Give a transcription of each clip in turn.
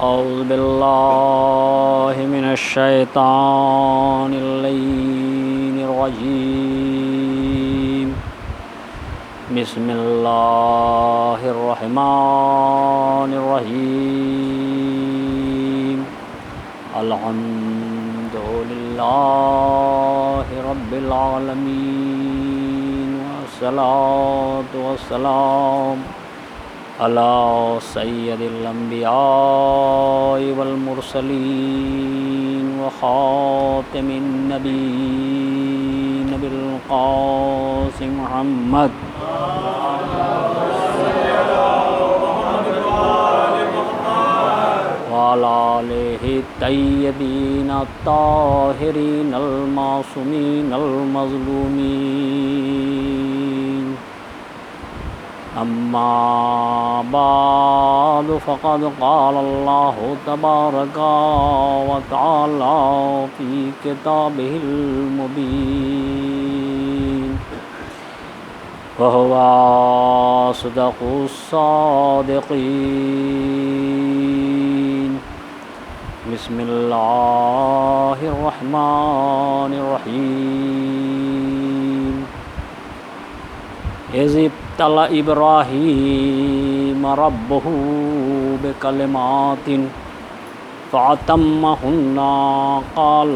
اعوذ باللہ من الشیطان اللعین الرجیم بسم اللہ الرحمن الرحیم الحمد للہ رب العالمین والصلاة والسلام علی سید الانبیاء والمرسلین وخاتم النبیین بالقاسم محمد وعلی آلہ الطیبین الطاہرین المعصومین المظلومین اما بعد فقد قال اللہ تبارک وتعالی فی کتابہ المبین وهو أصدق الصادقين بسم الله الرحمن الرحيم إذ ابتلى إبراهيم ربه بكلمات فأتمهن قال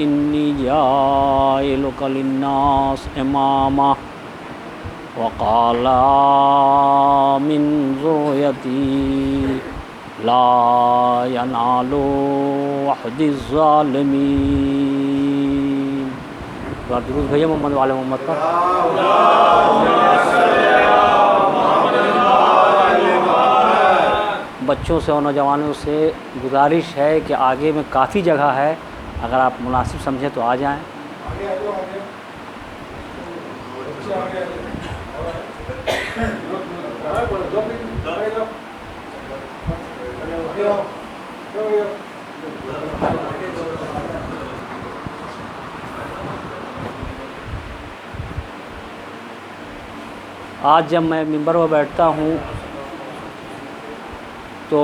إني جاعلك للناس إماما وقال من ذريتي لا ينال عهد الظالمين. درود بھیجیں محمد والے محمد پر. بچوں سے اور نوجوانوں سے گزارش ہے کہ آگے میں کافی جگہ ہے، اگر آپ مناسب سمجھیں تو آ جائیں. آج جب میں منبر پر بیٹھتا ہوں تو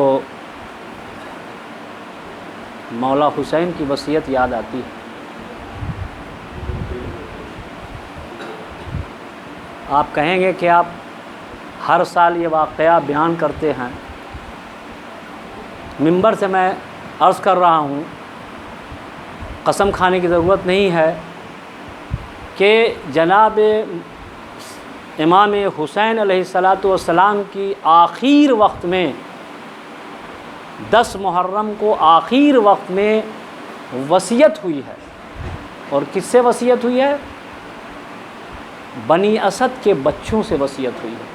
مولا حسین کی وصیت یاد آتی ہے. آپ کہیں گے کہ آپ ہر سال یہ واقعہ بیان کرتے ہیں. منبر سے میں عرض کر رہا ہوں، قسم کھانے کی ضرورت نہیں ہے کہ جناب امام حسین علیہ السلام کی آخر وقت میں 10 محرم کو آخر وقت میں وصیت ہوئی ہے. اور کس سے وصیت ہوئی ہے؟ بنی اسد کے بچوں سے وصیت ہوئی ہے.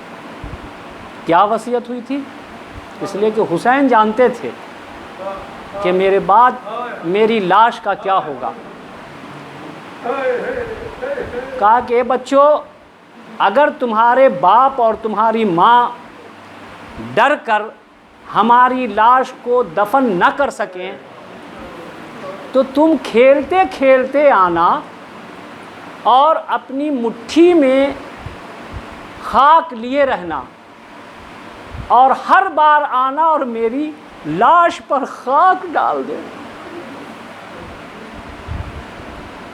کیا وصیت ہوئی تھی؟ اس لیے کہ حسین جانتے تھے کہ میرے بعد میری لاش کا کیا ہوگا. کہا کہ اے بچوں، اگر تمہارے باپ اور تمہاری ماں ڈر کر ہماری لاش کو دفن نہ کر سکیں تو تم کھیلتے کھیلتے آنا اور اپنی مٹھی میں خاک لیے رہنا اور ہر بار آنا اور میری لاش پر خاک ڈال دینا.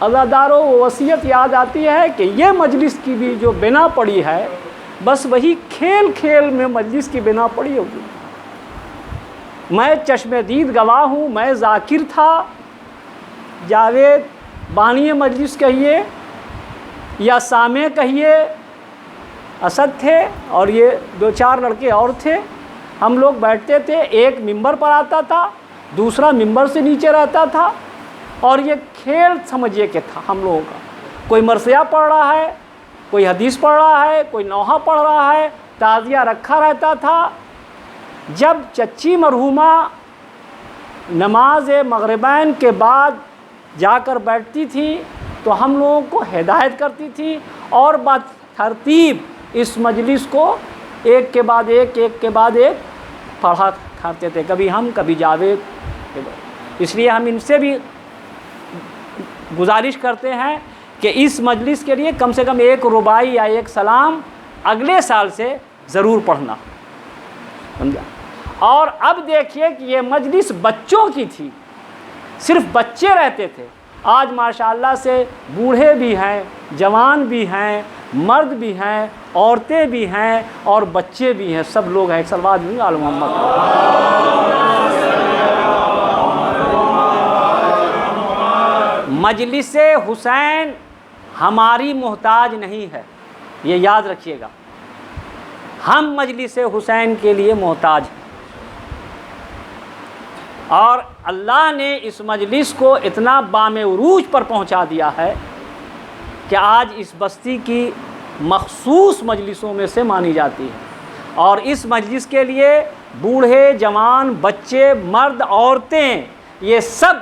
عزادارو وصیت یاد آتی ہے کہ یہ مجلس کی بھی جو بنا پڑی ہے، بس وہی کھیل کھیل میں مجلس کی بنا پڑی ہوگی. میں چشم دید گواہ ہوں، میں ذاکر تھا، جاوید بانی مجلس کہیے یا سامع کہیے، اسد تھے اور یہ 2-4 لڑکے اور تھے. ہم لوگ بیٹھتے تھے، ایک ممبر پر آتا تھا، دوسرا ممبر سے نیچے رہتا تھا، اور یہ کھیل سمجھیے کہ تھا ہم لوگوں کا. کوئی مرثیہ پڑھ رہا ہے، کوئی حدیث پڑھ رہا ہے، کوئی نوحہ پڑھ رہا ہے، تعزیہ رکھا رہتا تھا. جب چچی مرحومہ نماز مغربین کے بعد جا کر بیٹھتی تھی تو ہم لوگوں کو ہدایت کرتی تھی اور ترتیب اس مجلس کو ایک کے بعد ایک پڑھا کرتے تھے. کبھی ہم، کبھی جاوید. اس لیے ہم ان سے بھی گزارش کرتے ہیں کہ اس مجلس کے لیے کم سے کم ایک رباعی یا ایک سلام اگلے سال سے ضرور پڑھنا. سمجھا؟ اور اب دیکھیے کہ یہ مجلس بچوں کی تھی، صرف بچے رہتے تھے، آج ماشاءاللہ سے بوڑھے بھی ہیں، جوان بھی ہیں، مرد بھی ہیں، عورتیں بھی ہیں اور بچے بھی ہیں، سب لوگ ہیں۔ صلوات علی محمد۔ مجلس حسین ہماری محتاج نہیں ہے، یہ یاد رکھیے گا، ہم مجلس حسین کے لیے محتاج ہیں۔ اور اللہ نے اس مجلس کو اتنا بام عروج پر پہنچا دیا ہے کہ آج اس بستی کی مخصوص مجلسوں میں سے مانی جاتی ہے، اور اس مجلس کے لیے بوڑھے، جوان، بچے، مرد، عورتیں، یہ سب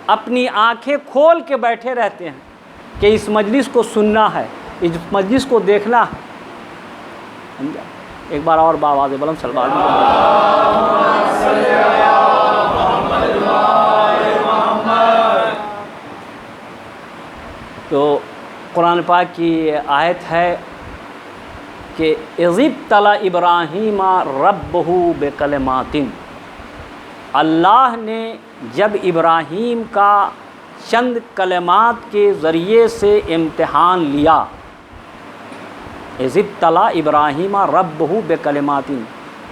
اپنی آنکھیں کھول کے بیٹھے رہتے ہیں کہ اس مجلس کو سننا ہے، اس مجلس کو دیکھنا ہے۔ سمجھا؟ ایک بار اور بآواز بلند صلوات تو قرآن پاک کی آیت ہے کہ اذ ابتلی ابراہیم ربہ بکلمات، اللہ نے جب ابراہیم کا چند کلمات کے ذریعے سے امتحان لیا، اذ ابتلی ابراہیم ربہ بکلمات،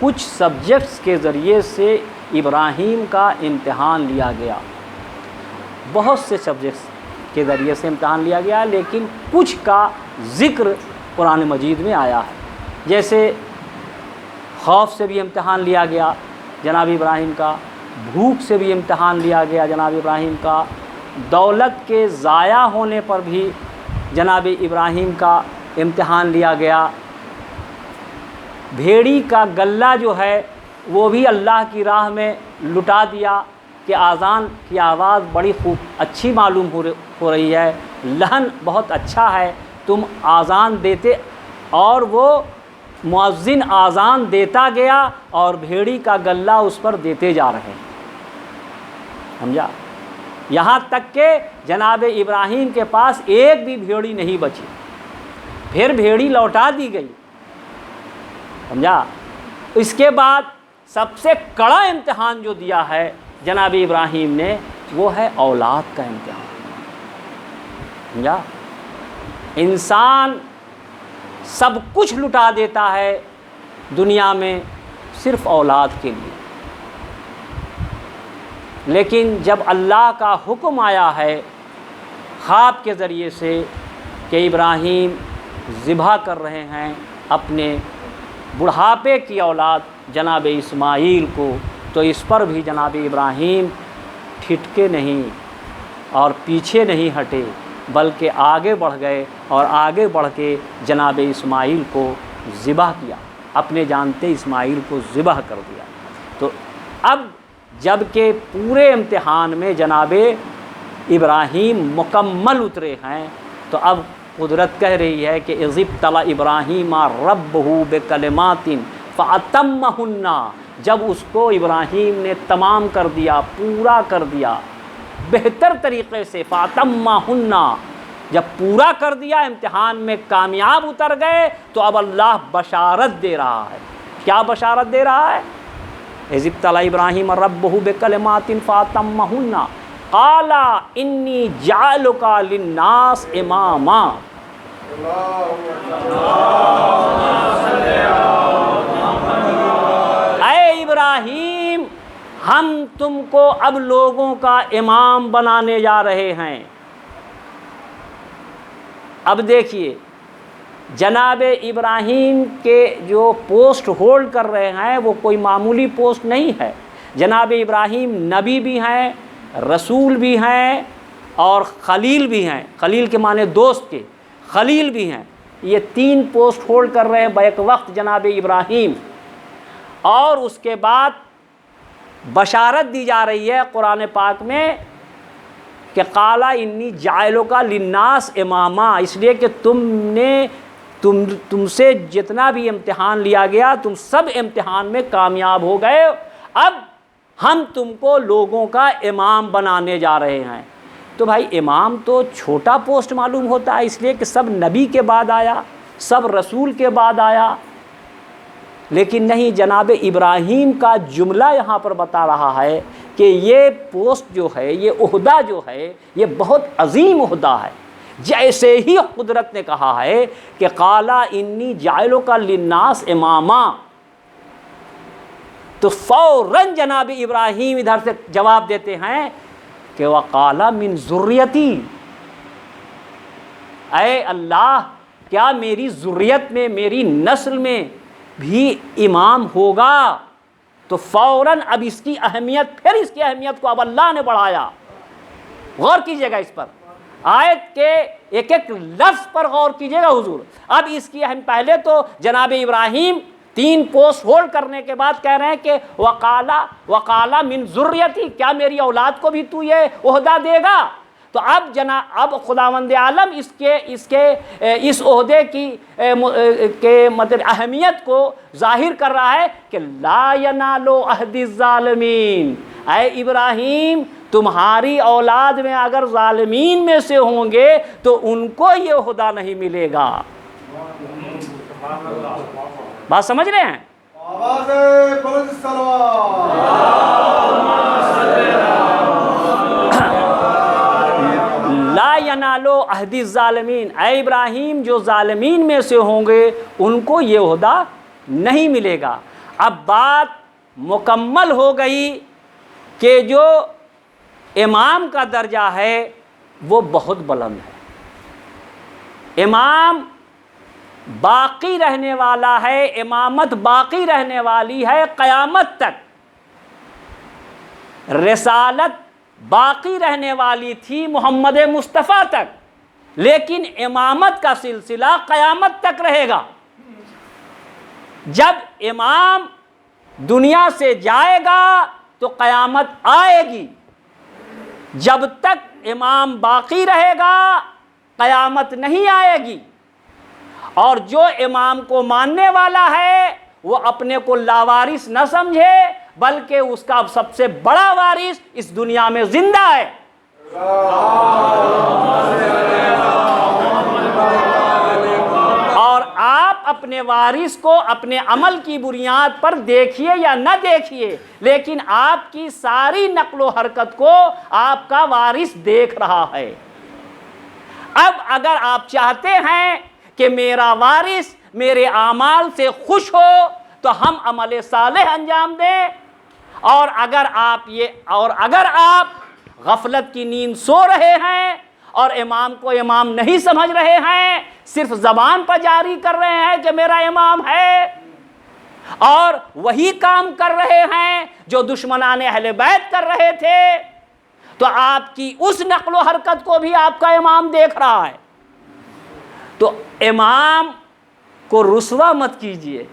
کچھ سبجیکٹس کے ذریعے سے ابراہیم کا امتحان لیا گیا، بہت سے سبجیکٹس کے ذریعے سے امتحان لیا گیا، لیکن کچھ کا ذکر قرآن مجید میں آیا ہے۔ جیسے خوف سے بھی امتحان لیا گیا جناب ابراہیم کا، بھوک سے بھی امتحان لیا گیا جناب ابراہیم کا، دولت کے ضائع ہونے پر بھی جناب ابراہیم کا امتحان لیا گیا، بھیڑی کا گلہ جو ہے وہ بھی اللہ کی راہ میں لٹا دیا کہ آذان کی آواز بڑی خوب اچھی معلوم ہو رہی ہے، لحن بہت اچھا ہے، تم آذان دیتے، اور وہ مؤذن آذان دیتا گیا اور بھیڑی کا گلہ اس پر دیتے جا رہے ہیں۔ سمجھا؟ یہاں تک کہ جناب ابراہیم کے پاس ایک بھی بھیڑی نہیں بچی، پھر بھیڑی لوٹا دی گئی۔ سمجھا؟ اس کے بعد سب سے کڑا امتحان جو دیا ہے جناب ابراہیم نے، وہ ہے اولاد کا امتحان۔ سمجھا؟ انسان سب کچھ لٹا دیتا ہے دنیا میں صرف اولاد کے لیے، لیکن جب اللہ کا حکم آیا ہے خواب کے ذریعے سے کہ ابراہیم ذبح کر رہے ہیں اپنے بڑھاپے کی اولاد جناب اسماعیل کو، تو اس پر بھی جناب ابراہیم ٹھٹکے نہیں اور پیچھے نہیں ہٹے، بلکہ آگے بڑھ گئے اور آگے بڑھ کے جناب اسماعیل کو ذبح کیا، اپنے جانتے اسماعیل کو ذبح کر دیا۔ تو اب جب کہ پورے امتحان میں جناب ابراہیم مکمل اترے ہیں، تو اب قدرت کہہ رہی ہے کہ اذ ابتلی ابراہیم ربہ بکلمات فاتمہن، جب اس کو ابراہیم نے تمام کر دیا، پورا کر دیا بہتر طریقے سے، فاتمہن، جب پورا کر دیا، امتحان میں کامیاب اتر گئے، تو اب اللہ بشارت دے رہا ہے۔ کیا بشارت دے رہا ہے؟ اذ ابتلی ابراہیم ربہ بکلمات فاتمہن قال انی جاعلک للناس اماما۔ اے ابراہیم، ہم تم کو اب لوگوں کا امام بنانے جا رہے ہیں۔ اب دیکھیے، جناب ابراہیم کے جو پوسٹ ہولڈ کر رہے ہیں وہ کوئی معمولی پوسٹ نہیں ہے۔ جناب ابراہیم نبی بھی ہیں، رسول بھی ہیں اور خلیل بھی ہیں۔ خلیل کے معنی دوست کے، خلیل بھی ہیں۔ یہ تین پوسٹ ہولڈ کر رہے ہیں بیک وقت جناب ابراہیم، اور اس کے بعد بشارت دی جا رہی ہے قرآن پاک میں کہ قال انی جاعلک للناس اماما، اس لیے کہ تم سے جتنا بھی امتحان لیا گیا تم سب امتحان میں کامیاب ہو گئے، اب ہم تم کو لوگوں کا امام بنانے جا رہے ہیں۔ تو بھائی امام تو چھوٹا پوسٹ معلوم ہوتا ہے، اس لیے کہ سب نبی کے بعد آیا، سب رسول کے بعد آیا، لیکن نہیں، جناب ابراہیم کا جملہ یہاں پر بتا رہا ہے کہ یہ پوسٹ جو ہے، یہ عہدہ جو ہے، یہ بہت عظیم عہدہ ہے۔ جیسے ہی قدرت نے کہا ہے کہ قال انی جاعلک للناس اماما، تو فوراً جناب ابراہیم ادھر سے جواب دیتے ہیں کہ وقال من ذریتی، اے اللہ کیا میری ذریت میں، میری نسل میں بھی امام ہوگا؟ تو فوراً اب اس کی اہمیت، پھر اس کی اہمیت کو اب اللہ نے بڑھایا۔ غور کیجئے گا اس پر، آیت کے ایک ایک لفظ پر غور کیجئے گا حضور۔ اب اس کی اہم، پہلے تو جناب ابراہیم 3 پوسٹ ہولڈ کرنے کے بعد کہہ رہے ہیں کہ وقالا من ذریتی، کیا میری اولاد کو بھی تو یہ عہدہ دے گا؟ تو اب خداوند عالم اس عہدے کی مطلب اہمیت کو ظاہر کر رہا ہے کہ لا ینال عہد الظالمین، اے ابراہیم تمہاری اولاد میں اگر ظالمین میں سے ہوں گے تو ان کو یہ عہدہ نہیں ملے گا۔ بات سمجھ رہے ہیں؟ لا ینالو عہد الظالمین، اے ابراہیم جو ظالمین میں سے ہوں گے ان کو یہ عہدہ نہیں ملے گا۔ اب بات مکمل ہو گئی کہ جو امام کا درجہ ہے وہ بہت بلند ہے، امام باقی رہنے والا ہے، امامت باقی رہنے والی ہے قیامت تک، رسالت باقی رہنے والی تھی محمد مصطفیٰ تک، لیکن امامت کا سلسلہ قیامت تک رہے گا۔ جب امام دنیا سے جائے گا تو قیامت آئے گی، جب تک امام باقی رہے گا قیامت نہیں آئے گی۔ اور جو امام کو ماننے والا ہے وہ اپنے کو لاوارث نہ سمجھے، بلکہ اس کا سب سے بڑا وارث اس دنیا میں زندہ ہے۔ اور آپ اپنے وارث کو اپنے عمل کی بنیاد پر دیکھیے یا نہ دیکھیے، لیکن آپ کی ساری نقل و حرکت کو آپ کا وارث دیکھ رہا ہے۔ اب اگر آپ چاہتے ہیں کہ میرا وارث میرے اعمال سے خوش ہو تو ہم عمل صالح انجام دیں، اور اگر آپ غفلت کی نیند سو رہے ہیں اور امام کو امام نہیں سمجھ رہے ہیں، صرف زبان پر جاری کر رہے ہیں کہ میرا امام ہے، اور وہی کام کر رہے ہیں جو دشمنان اہل بیت کر رہے تھے، تو آپ کی اس نقل و حرکت کو بھی آپ کا امام دیکھ رہا ہے۔ تو امام کو رسوا مت کیجئے،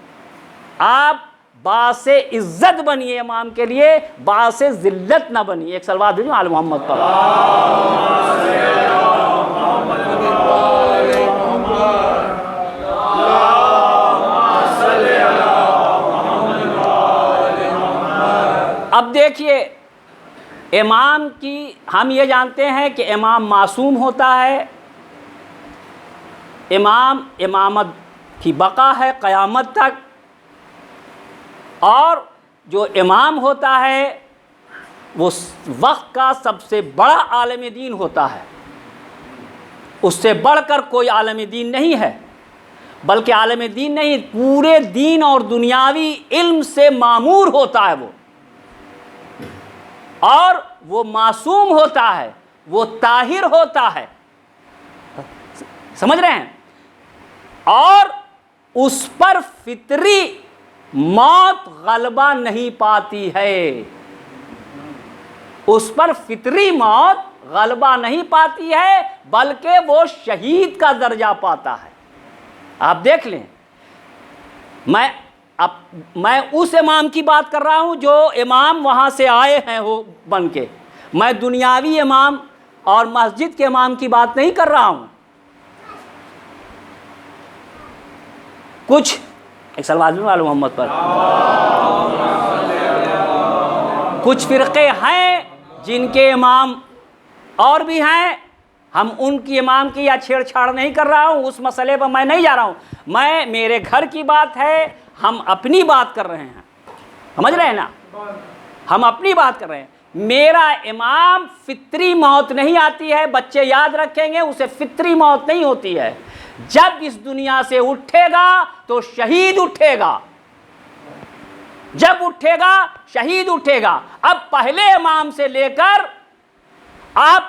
آپ باعث عزت بنیے، امام کے لیے باعث ذلت نہ بنیے۔ ایک صلوات بھیجو آل محمد پر۔ اب دیکھیے، امام کی ہم یہ جانتے ہیں کہ امام معصوم ہوتا ہے، امامت کی بقا ہے قیامت تک، اور جو امام ہوتا ہے وہ وقت کا سب سے بڑا عالم دین ہوتا ہے، اس سے بڑھ کر کوئی عالم دین نہیں ہے، بلکہ عالم دین نہیں، پورے دین اور دنیاوی علم سے معمور ہوتا ہے وہ، اور وہ معصوم ہوتا ہے، وہ طاہر ہوتا ہے، سمجھ رہے ہیں؟ اور اس پر فطری موت غلبہ نہیں پاتی ہے، اس پر فطری موت غلبہ نہیں پاتی ہے، بلکہ وہ شہید کا درجہ پاتا ہے۔ آپ دیکھ لیں، میں اس امام کی بات کر رہا ہوں جو امام وہاں سے آئے ہیں وہ بن کے، میں دنیاوی امام اور مسجد کے امام کی بات نہیں کر رہا ہوں۔ کچھ ایک صلوات علی محمد پر، کچھ فرقے ہیں جن کے امام اور بھی ہیں ہم ان کی امام کی یا چھیڑ چھاڑ نہیں کر رہا ہوں، اس مسئلے پر میں نہیں جا رہا ہوں، میں میرے گھر کی بات ہے، ہم اپنی بات کر رہے ہیں، سمجھ رہے ہیں نا، ہم اپنی بات کر رہے ہیں۔ میرا امام فطری موت نہیں آتی ہے، بچے یاد رکھیں گے، اسے فطری موت نہیں ہوتی ہے، جب اس دنیا سے اٹھے گا تو شہید اٹھے گا، جب اٹھے گا شہید اٹھے گا۔ اب پہلے امام سے لے کر آپ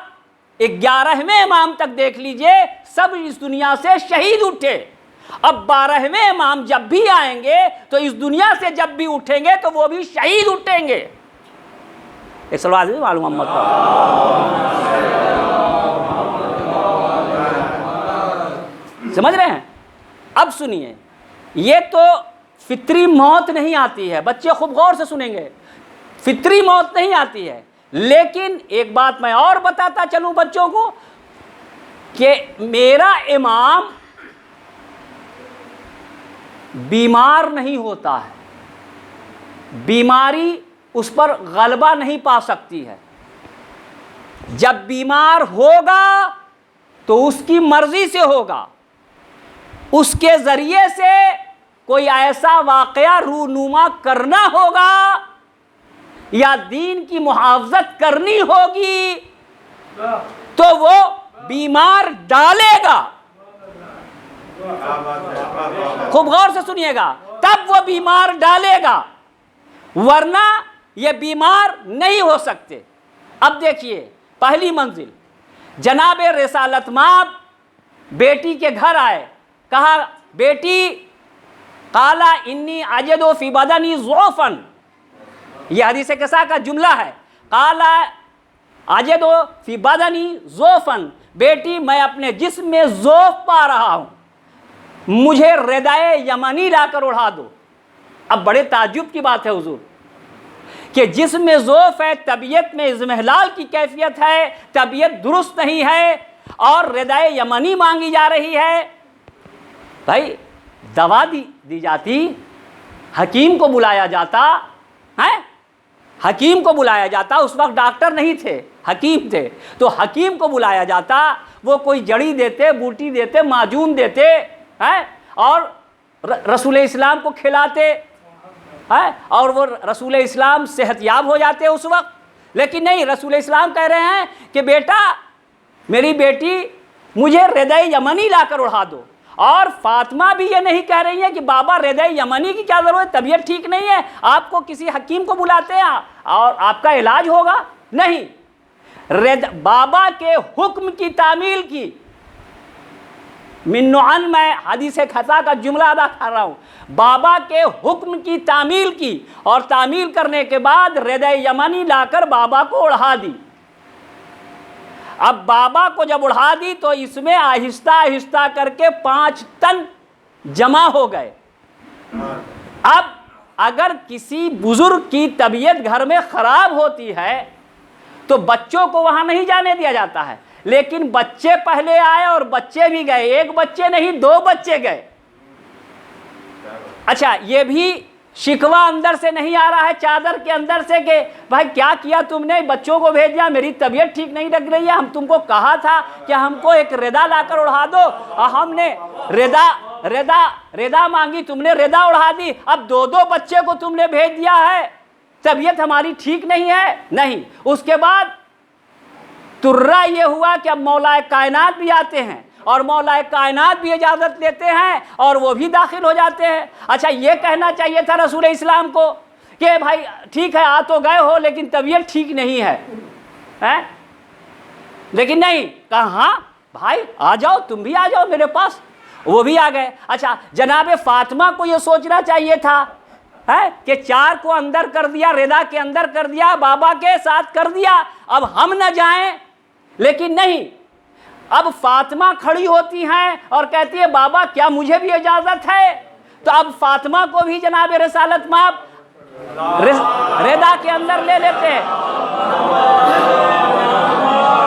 11ویں امام تک دیکھ لیجئے، سب اس دنیا سے شہید اٹھے۔ اب 12ویں امام جب بھی آئیں گے تو اس دنیا سے جب بھی اٹھیں گے تو وہ بھی شہید اٹھیں گے۔ ایک سلوات ہے معلوم محمد کا، سمجھ رہے ہیں؟ اب سنیے، یہ تو فطری موت نہیں آتی ہے، بچے خوب غور سے سنیں گے، فطری موت نہیں آتی ہے، لیکن ایک بات میں اور بتاتا چلوں بچوں کو کہ میرا امام بیمار نہیں ہوتا ہے، بیماری اس پر غلبہ نہیں پا سکتی ہے، جب بیمار ہوگا تو اس کی مرضی سے ہوگا، اس کے ذریعے سے کوئی ایسا واقعہ رونما کرنا ہوگا یا دین کی محافظت کرنی ہوگی تو وہ بیمار ڈالے گا، خوب غور سے سنیے گا، تب وہ بیمار ڈالے گا، ورنہ یہ بیمار نہیں ہو سکتے۔ اب دیکھیے، پہلی منزل جناب رسالت مآب بیٹی کے گھر آئے، کہا بیٹی، قال انی اجد فی بدنی ضعفا، یہ حدیث قصہ کا جملہ ہے، قال اجد فی بدنی ضعفا، بیٹی میں اپنے جسم میں ضعف پا رہا ہوں، مجھے ردائے یمنی لا کر اڑا دو۔ اب بڑے تعجب کی بات ہے حضور کہ جسم میں ضعف ہے، طبیعت میں اضمحلال کی کیفیت ہے، طبیعت درست نہیں ہے اور ردائے یمنی مانگی جا رہی ہے۔ بھائی دوا دی جاتی، حکیم کو بلایا جاتا ہے، حکیم کو بلایا جاتا، اس وقت ڈاکٹر نہیں تھے، حکیم تھے، تو حکیم کو بلایا جاتا، وہ کوئی جڑی دیتے، بوٹی دیتے، معجون دیتے ہیں اور رسول اسلام کو کھلاتے ہیں اور وہ رسول اسلام صحت یاب ہو جاتے اس وقت۔ لیکن نہیں، رسول اسلام کہہ رہے ہیں کہ بیٹا، میری بیٹی، مجھے ردائے یمنی لا کر اڑا دو۔ اور فاطمہ بھی یہ نہیں کہہ رہی ہیں کہ بابا ردائے یمنی کی کیا ضرورت ہے، طبیعت ٹھیک نہیں ہے، آپ کو کسی حکیم کو بلاتے ہیں اور آپ کا علاج ہوگا، نہیں، بابا کے حکم کی تعمیل کی۔ من نعن، میں حدیث خطا کا جملہ ادا کر رہا ہوں، بابا کے حکم کی تعمیل کی اور تعمیل کرنے کے بعد ردائے یمنی لا کر بابا کو اڑا دی۔ اب بابا کو جب اڑا دی تو اس میں آہستہ آہستہ کر کے 5 طن جمع ہو گئے۔ اب اگر کسی بزرگ کی طبیعت گھر میں خراب ہوتی ہے تو بچوں کو وہاں نہیں جانے دیا جاتا ہے، لیکن بچے پہلے آئے اور بچے بھی گئے، ایک بچے نہیں 2 بچے گئے۔ اچھا، یہ بھی شکوہ اندر سے نہیں آ رہا ہے، چادر کے اندر سے، کہ بھائی کیا کیا تم نے، بچوں کو بھیج دیا، میری طبیعت ٹھیک نہیں لگ رہی ہے، ہم تم کو کہا تھا کہ ہم کو ایک ردا لا کر اڑا دو، اور ہم نے ردا مانگی، تم نے ردا اڑا دی، اب 2 بچے کو تم نے بھیج دیا ہے، طبیعت ہماری ٹھیک نہیں ہے۔ نہیں، اس کے بعد ترہ یہ ہوا کہ اب مولا کائنات بھی آتے ہیں اور مولا کائنات بھی اجازت لیتے ہیں اور وہ بھی داخل ہو جاتے ہیں۔ اچھا، یہ کہنا چاہیے تھا رسول اسلام کو کہ بھائی ٹھیک ہے، آ تو گئے ہو لیکن طبیعت ٹھیک نہیں ہے، لیکن نہیں، کہا ہاں بھائی آ جاؤ، تم بھی آ جاؤ میرے پاس، وہ بھی آ گئے۔ اچھا، جناب فاطمہ کو یہ سوچنا چاہیے تھا کہ 4 کو اندر کر دیا، ردا کے اندر کر دیا، بابا کے ساتھ کر دیا، اب ہم نہ جائیں، لیکن نہیں، اب فاطمہ کھڑی ہوتی ہیں اور کہتی ہے بابا کیا مجھے بھی اجازت ہے؟ تو اب فاطمہ کو بھی جناب رسالت مآب ردا کے اندر لے لیتے ہیں۔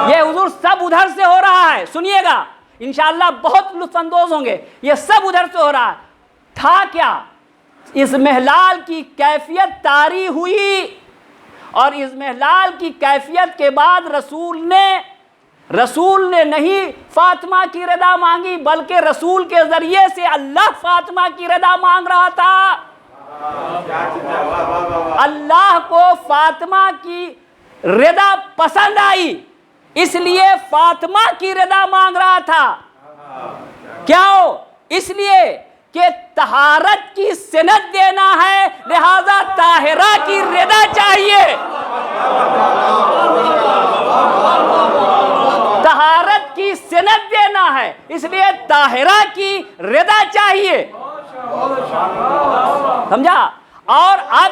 یہ حضور سب ادھر سے ہو رہا ہے، سنیے گا انشاءاللہ بہت لطف اندوز ہوں گے، یہ سب ادھر سے ہو رہا ہے۔ تھا کیا؟ اضمحلال کی کیفیت طاری ہوئی اور اضمحلال کی کیفیت کے بعد رسول نے رسول نے نہیں فاطمہ کی رضا مانگی، بلکہ رسول کے ذریعے سے اللہ فاطمہ کی رضا مانگ رہا تھا۔ اللہ کو فاطمہ کی رضا پسند آئی، اس لیے فاطمہ کی رضا مانگ رہا تھا۔ کیا ہو؟ اس لیے کہ طہارت کی سند دینا ہے، لہذا طاہرہ کی رضا چاہیے۔ طہارت کی سند دینا ہے، اس لیے طاہرہ کی رضا چاہیے، سمجھا؟ اور اب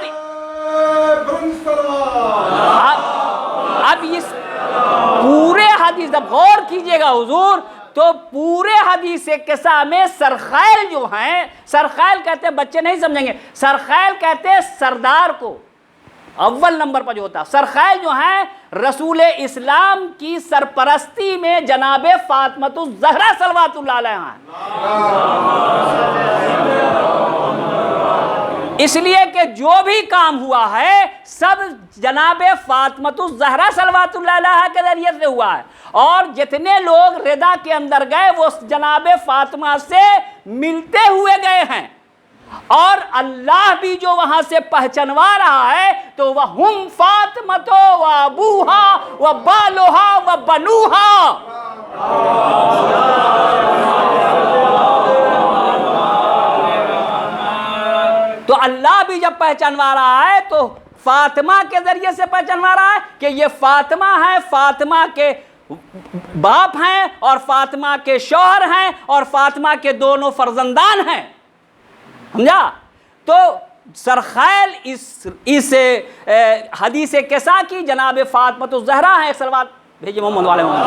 اس پورے حدیث، اب غور کیجئے گا حضور، تو پورے حدیث قصہ میں سرخیل جو ہیں، سرخیل کہتے ہیں، بچے نہیں سمجھیں گے، سرخیل کہتے ہیں سردار کو، اول نمبر پر جو ہوتا، سرخیل جو ہیں رسول اسلام کی سرپرستی میں جناب فاطمۃ الزہرا صلوات اللہ علیہا ہیں، اس لیے کہ جو بھی کام ہوا ہے سب جناب فاطمۃ الزہرا صلوات اللہ علیہا کے ذریعے سے ہوا ہے، اور جتنے لوگ رضا کے اندر گئے وہ جناب فاطمہ سے ملتے ہوئے گئے ہیں، اور اللہ بھی جو وہاں سے پہچنوا رہا ہے تو وَهُمْ فَاطِمَةُ وَأَبُوهَا وَبَالُهَا وَبَنُوهَا، تو اللہ بھی جب پہچنوا رہا ہے تو فاطمہ کے ذریعے سے پہچنوا رہا ہے کہ یہ فاطمہ ہے، فاطمہ کے باپ ہیں اور فاطمہ کے شوہر ہیں اور فاطمہ کے دونوں فرزندان ہیں، سمجھا؟ تو سرخیل اس حدیث قصہ کی جناب فاطمۃ الزہرا ہیں، صلوات بھیجے محمد والے محمد۔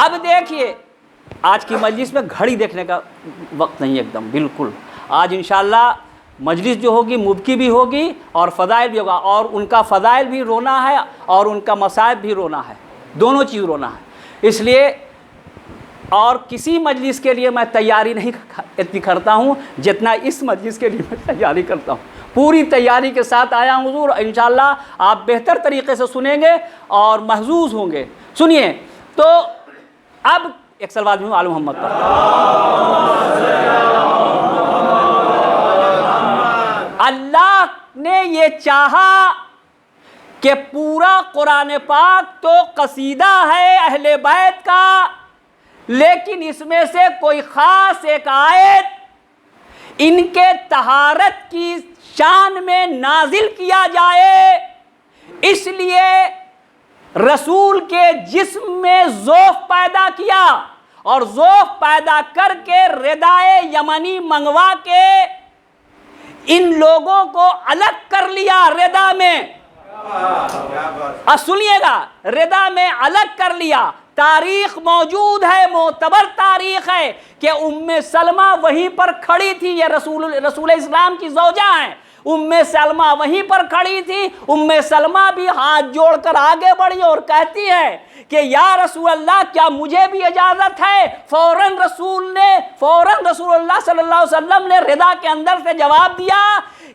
اب دیکھیے آج کی مجلس میں گھڑی دیکھنے کا وقت نہیں، ایک دم بالکل، آج انشاءاللہ مجلس جو ہوگی مبکی بھی ہوگی اور فضائل بھی ہوگا، اور ان کا فضائل بھی رونا ہے اور ان کا مصائب بھی رونا ہے، دونوں چیز رونا ہے، اس لیے اور کسی مجلس کے لیے میں تیاری نہیں اتنی کرتا ہوں جتنا اس مجلس کے لیے میں تیاری کرتا ہوں، پوری تیاری کے ساتھ آیا ہوں حضور، انشاءاللہ آپ بہتر طریقے سے سنیں گے اور محظوظ ہوں گے۔ سنیے تو اب ایک صلوات میں آل محمد پر، اللہ نے یہ چاہا کہ پورا قرآن پاک تو قصیدہ ہے اہل بیت کا، لیکن اس میں سے کوئی خاص ایک آیت ان کے طہارت کی شان میں نازل کیا جائے، اس لیے رسول کے جسم میں ذوق پیدا کیا، اور ذوق پیدا کر کے ردائے یمنی منگوا کے ان لوگوں کو الگ کر لیا ردا میں، سنیے گا، ردا میں الگ کر لیا۔ تاریخ موجود ہے، معتبر تاریخ ہے کہ ام سلمہ وہیں پر کھڑی تھی، یہ رسول اسلام کی زوجہ ہیں، ام سلمہ وہیں پر کھڑی تھی، ام سلمہ بھی ہاتھ جوڑ کر آگے بڑھی اور کہتی ہے کہ یا رسول اللہ کیا مجھے بھی اجازت ہے؟ فوراً رسول اللہ صلی اللہ علیہ وسلم نے رضا کے اندر سے جواب دیا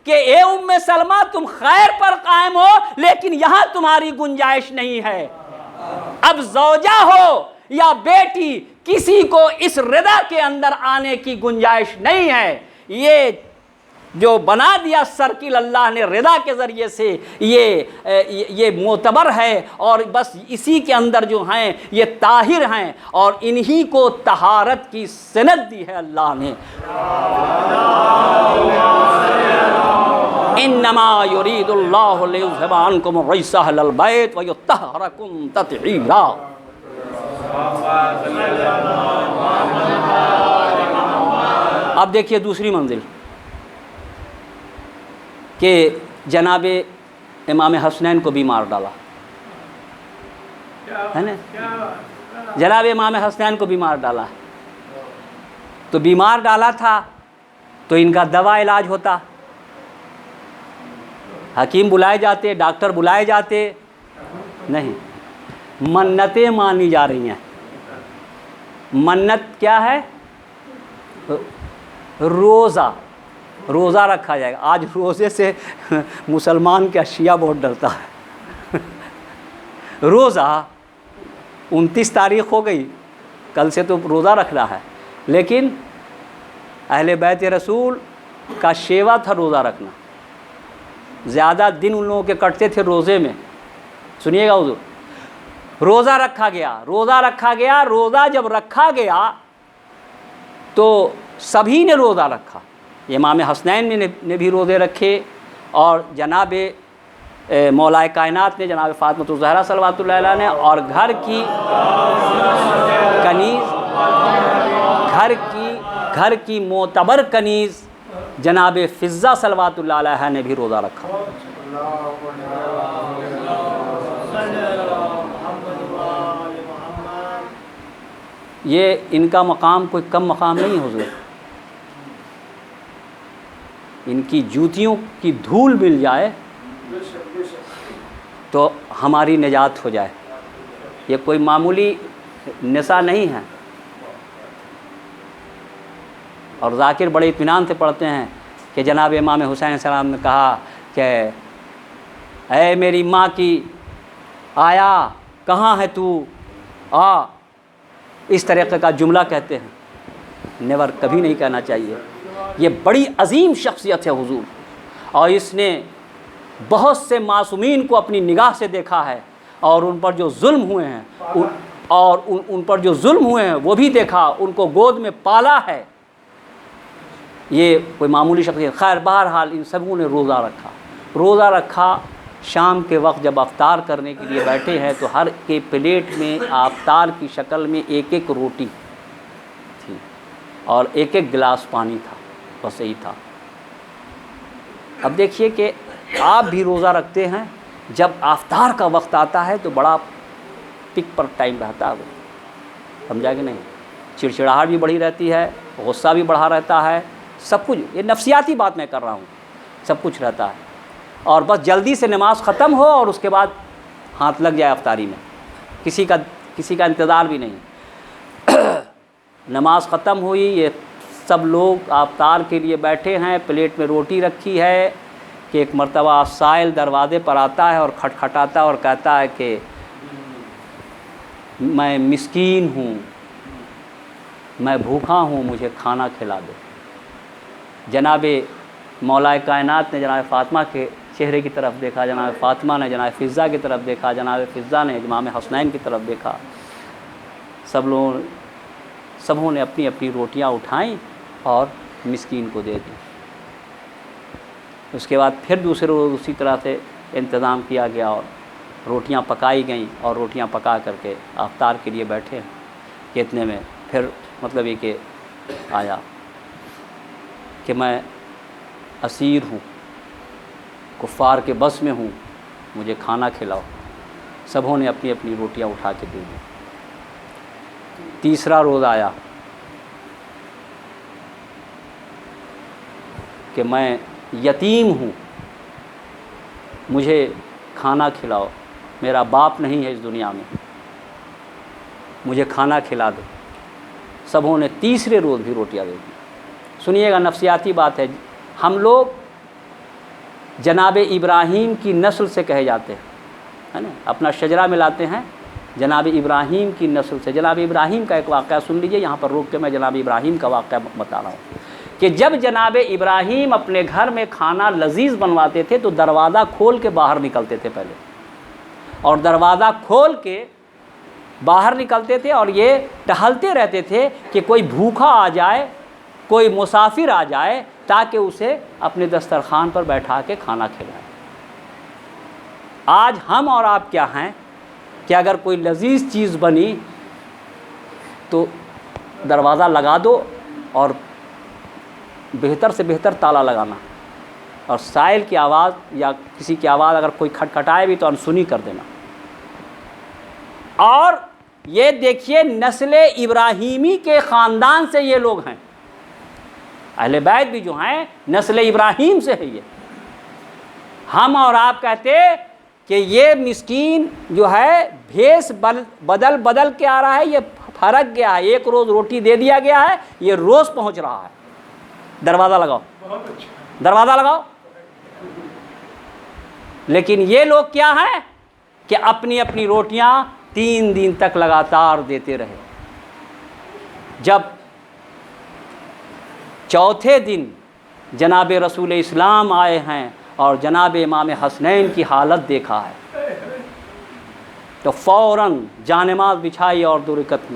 کہ اے ام سلمہ تم خیر پر قائم ہو، لیکن یہاں تمہاری گنجائش نہیں ہے، اب زوجہ ہو یا بیٹی کسی کو اس رضا کے اندر آنے کی گنجائش نہیں ہے۔ یہ جو بنا دیا سرکل اللہ نے رضا کے ذریعے سے، یہ معتبر ہے، اور بس اسی کے اندر جو ہیں یہ طاہر ہیں، اور انہی کو طہارت کی سند دی ہے اللہ نے۔ انما یرید اللہ لیذھب عنکم الرجس اہل البیت ویطہرکم تطہیرا۔ اب دیکھیے دوسری منزل کہ جناب امام حسنین کو بھی مار ڈالا ہے نا، جناب امام حسنین کو بھی مار ڈالا، تو بیمار ڈالا تھا تو ان کا دوا علاج ہوتا، حکیم بلائے جاتے، ڈاکٹر بلائے جاتے، نہیں، منتیں مانی جا رہی ہیں۔ منت کیا ہے؟ روزہ رکھا جائے گا۔ آج روزے سے مسلمان کا شیعہ بہت ڈرتا ہے، روزہ 29 تاریخ ہو گئی، کل سے تو روزہ رکھنا ہے، لیکن اہل بیت رسول کا شیوا تھا روزہ رکھنا، زیادہ دن ان لوگوں کے کٹتے تھے روزے میں۔ سنیے گا حضور، روزہ رکھا گیا، روزہ جب رکھا گیا تو سبھی نے روزہ رکھا، امام حسنین نے بھی روزے رکھے، اور جناب مولا کائنات نے، جناب فاطمۃ الزہرا صلوات اللہ علیہ نے، اور گھر کی معتبر کنیز جناب فضہ صلوات اللہ علیہ نے بھی روزہ رکھا۔ یہ ان کا مقام کوئی کم مقام نہیں حضور، ان کی جوتیوں کی دھول مل جائے تو ہماری نجات ہو جائے۔ یہ کوئی معمولی نساء نہیں ہے۔ اور ذاکر بڑے اطمینان سے پڑھتے ہیں کہ جناب امام حسین علیہ السلام نے کہا کہ اے میری ماں کی آیا، کہاں ہے تو، آ، اس طریقے کا جملہ کہتے ہیں۔ نیور، کبھی نہیں کہنا چاہیے۔ یہ بڑی عظیم شخصیت ہے حضور، اور اس نے بہت سے معصومین کو اپنی نگاہ سے دیکھا ہے، اور ان پر جو ظلم ہوئے ہیں وہ بھی دیکھا، ان کو گود میں پالا ہے۔ یہ کوئی معمولی شخصیت۔ خیر، بہرحال ان سبوں نے روزہ رکھا۔ شام کے وقت جب افطار کرنے کے لیے بیٹھے ہیں تو ہر کے پلیٹ میں افطار کی شکل میں ایک ایک روٹی تھی اور ایک ایک گلاس پانی تھا، بس یہی تھا۔ اب دیکھیے کہ آپ بھی روزہ رکھتے ہیں، جب افطار کا وقت آتا ہے تو بڑا پک پر ٹائم رہتا ہے، سمجھا کہ نہیں؟ چڑچڑاہٹ بھی بڑھی رہتی ہے، غصہ بھی بڑھا رہتا ہے، سب کچھ، یہ نفسیاتی بات میں کر رہا ہوں، سب کچھ رہتا ہے، اور بس جلدی سے نماز ختم ہو اور اس کے بعد ہاتھ لگ جائے افطاری میں، کسی کا انتظار بھی نہیں۔ نماز ختم ہوئی، یہ سب لوگ افطار کے لیے بیٹھے ہیں، پلیٹ میں روٹی رکھی ہے کہ ایک مرتبہ سائل دروازے پر آتا ہے اور کھٹکھٹاتا ہے اور کہتا ہے کہ میں مسکین ہوں، میں بھوکا ہوں، مجھے کھانا کھلا دو۔ جناب مولا کائنات نے جناب فاطمہ کے چہرے کی طرف دیکھا، جناب فاطمہ نے جناب فضہ کی طرف دیکھا، جناب فضہ نے امام حسنین کی طرف دیکھا، سبوں نے اپنی اپنی روٹیاں اٹھائیں اور مسکین کو دے دیں۔ اس کے بعد پھر دوسرے روز اسی طرح سے انتظام کیا گیا اور روٹیاں پکائی گئیں، اور روٹیاں پکا کر کے افطار کے لیے بیٹھے کہ اتنے میں پھر مطلب یہ کہ آیا کہ میں اسیر ہوں، کفار کے بس میں ہوں، مجھے کھانا کھلاؤ۔ سبوں نے اپنی اپنی روٹیاں اٹھا کے دے دی۔ تیسرا روز آیا کہ میں یتیم ہوں، مجھے کھانا کھلاؤ، میرا باپ نہیں ہے اس دنیا میں، مجھے کھانا کھلا دو۔ سبوں نے تیسرے روز بھی روٹیاں دے دی۔ سنیے گا، نفسیاتی بات ہے، ہم لوگ جناب ابراہیم کی نسل سے کہے جاتے ہیں، ہے نا، اپنا شجرہ ملاتے ہیں جناب ابراہیم کی نسل سے۔ جناب ابراہیم کا ایک واقعہ سن لیجئے، یہاں پر روک کے میں جناب ابراہیم کا واقعہ بتا رہا ہوں کہ جب جناب ابراہیم اپنے گھر میں کھانا لذیذ بنواتے تھے تو دروازہ کھول کے باہر نکلتے تھے پہلے، اور دروازہ کھول کے باہر نکلتے تھے اور یہ ٹہلتے رہتے تھے کہ کوئی بھوکا آ جائے، کوئی مسافر آ جائے، تاکہ اسے اپنے دسترخوان پر بیٹھا کے کھانا کھلائے۔ آج ہم اور آپ کیا ہیں کہ اگر کوئی لذیذ چیز بنی تو دروازہ لگا دو اور بہتر سے بہتر تالا لگانا، اور سائل کی آواز یا کسی کی آواز اگر کوئی کھٹکھٹائے بھی تو انسنی کر دینا۔ اور یہ دیکھیے، نسل ابراہیمی کے خاندان سے یہ لوگ ہیں، اہل بیت بھی جو ہیں نسل ابراہیم سے ہے۔ یہ ہم اور آپ کہتے کہ یہ مسکین جو ہے بھیس بدل کے آ رہا ہے، یہ پھرک گیا ہے، ایک روز روٹی دے دیا گیا ہے، یہ روز پہنچ رہا ہے، دروازہ لگاؤ، دروازہ لگاؤ۔ لیکن یہ لوگ کیا ہیں؟ کہ اپنی اپنی روٹیاں 3 دن تک لگاتار دیتے رہے۔ جب چوتھے دن جناب رسول اسلام آئے ہیں اور جناب امام حسنین کی حالت دیکھا ہے تو فوراً جانماز بچھائی اور 2 رکعت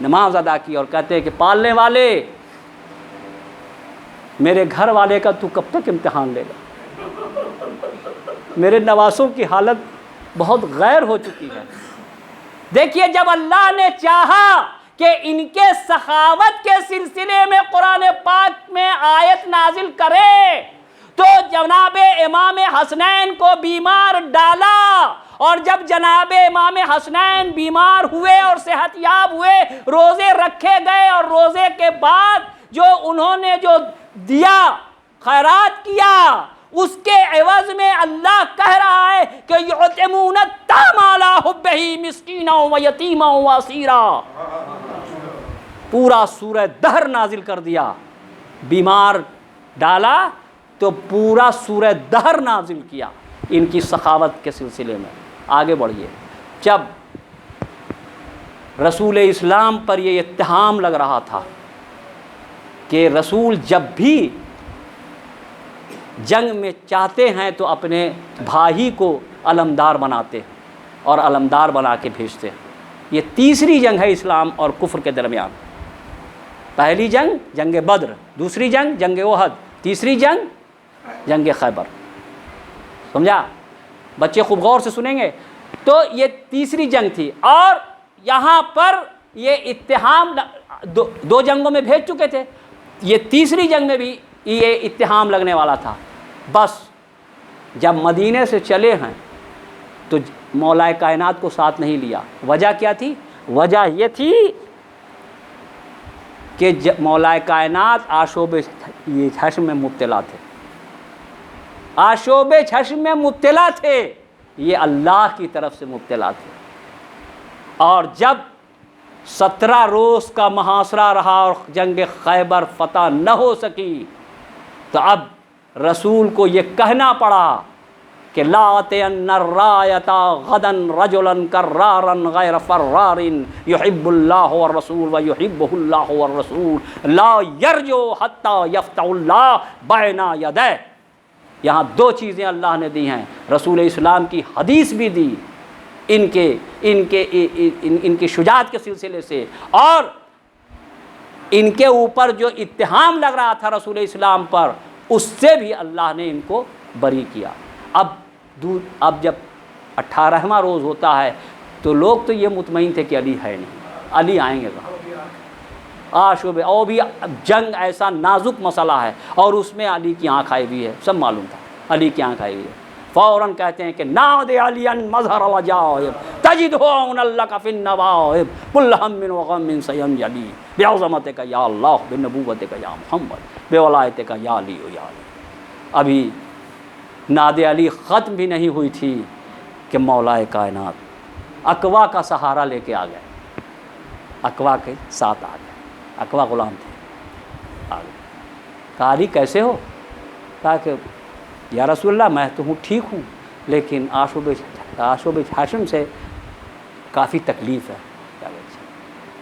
نماز ادا کی اور کہتے ہیں کہ پالنے والے، میرے گھر والے کا تو کب تک امتحان لے گا؟ میرے نواسوں کی حالت بہت غیر ہو چکی ہے۔ دیکھیے جب اللہ نے چاہا کہ ان کے سخاوت کے سلسلے میں قرآن پاک میں آیت نازل کرے تو جناب امام حسنین کو بیمار ڈالا، اور جب جناب امام حسنین بیمار ہوئے اور صحت یاب ہوئے، روزے رکھے گئے، اور روزے کے بعد جو انہوں نے جو دیا، خیرات کیا، اس کے عوض میں اللہ کہہ رہا ہے کہ یعطمون الطعام علی حبہ مسکینا و یتیما و اسیرا۔ پورا سورہ دہر نازل کر دیا، بیمار ڈالا تو پورا سورہ دہر نازل کیا ان کی سخاوت کے سلسلے میں۔ آگے بڑھیے، جب رسول اسلام پر یہ اتہام لگ رہا تھا کہ رسول جب بھی جنگ میں چاہتے ہیں تو اپنے بھائی کو علمدار بناتے ہیں اور علمدار بنا کے بھیجتے ہیں۔ یہ تیسری جنگ ہے اسلام اور کفر کے درمیان۔ پہلی جنگ جنگ بدر، دوسری جنگ جنگ احد، تیسری جنگ جنگ خیبر۔ سمجھا؟ بچے خوب غور سے سنیں گے۔ تو یہ تیسری جنگ تھی، اور یہاں پر یہ اتہام 2 جنگوں میں بھیج چکے تھے، یہ تیسری جنگ میں بھی یہ اتہام لگنے والا تھا۔ بس جب مدینے سے چلے ہیں تو مولا کائنات کو ساتھ نہیں لیا۔ وجہ کیا تھی؟ وجہ یہ تھی کہ مولا کائنات آشوب حشم میں مبتلا تھے، آشوب حشم میں مبتلا تھے، یہ اللہ کی طرف سے مبتلا تھے۔ اور جب 17 روز کا محاصرہ رہا اور جنگ خیبر فتح نہ ہو سکی تو اب رسول کو یہ کہنا پڑا کہ لَأَتَيَنَّ الرَّایَةَ غَدًا رَجُلًا كَرَّارًا غَيْرَ فَرَّارٍ يُحِبُّ اللَّهُ وَالرَّسُولُ وَيُحِبُّهُ اللَّهُ وَالرَّسُولُ لَا يَرْجُو حَتَّى يَفْتَحُ اللَّهُ بَيْنَ يَدَيْهِ۔ یہاں 2 چیزیں اللہ نے دی ہیں، رسول اسلام کی حدیث بھی دی ان کے شجاعت کے سلسلے سے، اور ان کے اوپر جو اتہام لگ رہا تھا رسول اسلام پر، اس سے بھی اللہ نے ان کو بری کیا۔ اب جب 18واں روز ہوتا ہے تو لوگ تو یہ مطمئن تھے کہ علی ہے نہیں، علی آئیں گے کہاں؟ آشوب، اور بھی جنگ ایسا نازک مسئلہ ہے اور اس میں علی کی آنکھ آئی ہوئی ہے، سب معلوم تھا علی کی آنکھ آئی ہوئی ہے۔ فوراً کہتے ہیں کہ ناد علی مظہر العجائب تجدہ لک فی النوائب کل ہم و غم سینجلی بعظمتک یا اللہ بنبوتک یا محمد بولایتک یا علی یا علی۔ ابھی ناد علی ختم بھی نہیں ہوئی تھی کہ مولا کائنات اقوا کا سہارا لے کے آ گئے، اقوا کے ساتھ آ گئے، اقوا غلام تھے، آ گئے۔ کہا علی کیسے ہو؟ کہا کہ یا رسول اللہ میں تو ہوں ٹھیک ہوں، لیکن آشوب حشم سے کافی تکلیف ہے،